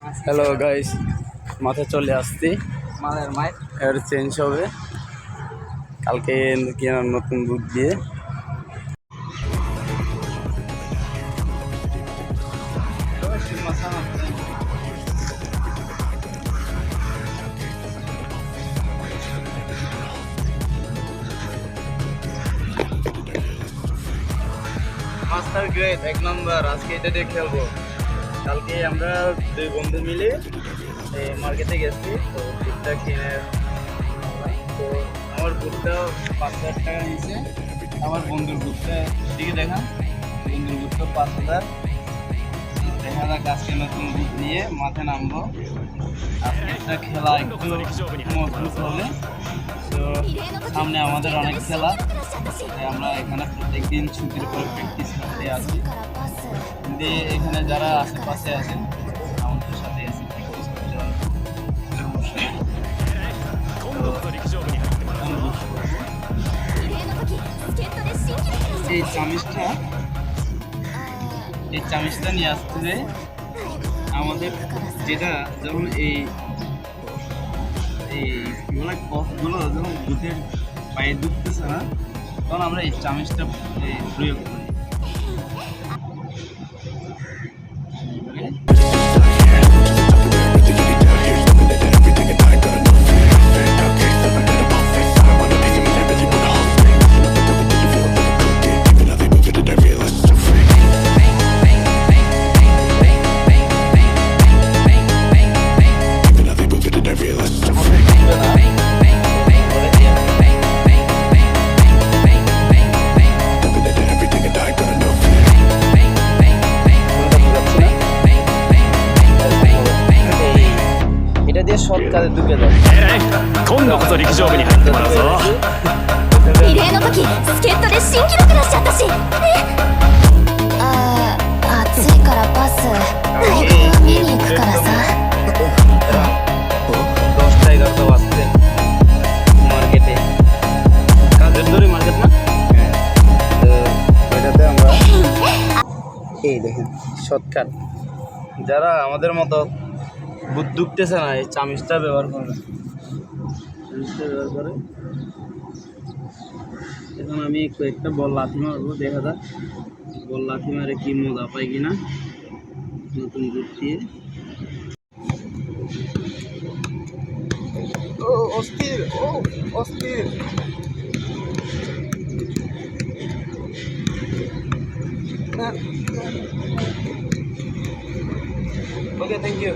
Hello guys, মাথায় চলে আসছি। মালের মাইক এর চেঞ্জ হবে কালকে নতুন বুট দিয়ে। মাস্টার গ্রেড 1 নম্বর। আজকে এটা দিয়ে খেলবো। কালকে আমরা 2 বন্ধু মিলে মার্কেটে গেছি, তো বুটটা কিনে তো আমার বুটটা 5,000 টাকা নিয়েছে। আমার বন্ধুর বুটটা দিকে দেখা, বন্ধুর বুটটা 5,000। দেখা যাক আজকে নতুন বুট নিয়ে মাঠে নামবো। আজকে একটা খেলা একটু মজবুত হবে। তো সামনে আমাদের অনেক খেলা, তাই আমরা এখানে প্রত্যেকদিন ছুটির পরে প্র্যাকটিস করতে আসি। যদি এখানে যারা আশেপাশে আছেন আমাদের সাথে এসে প্র্যাকটিস করতে পারেন। এই চামিচটা নিয়ে আসতে হবে আমাদের, যেটা যখন এই কফগুলো যখন দুধের পায়ে দুধতেছে না, তখন আমরা এই চামিচটা প্রয়োগ করি। এটা দিয়ে শর্টকাটে ঢুকে যায়। 今度こそ陸上部に入ってもらうぞ。リレーの時助っ人で新記録出しちゃったし暑いからパス体育は見に行くからさ 10টা 11টা বাজতে মার্কেটে, কাজের দড়ি মার্কেট না, তো এটাতে আমরা এই দেখেন শর্টকাট। যারা আমাদের মতো বুট দুখতেছে না, এই চামিচটা ব্যবহার করে। এখন আমি কয়েকটা বল লাথি মারবো, দেখা যাক বল লাথি মারে কি মজা পাই কিনা নতুন বুট দিয়ে। ও অস্থির, ও অস্থির। ওকে, থ্যাংক ইউ।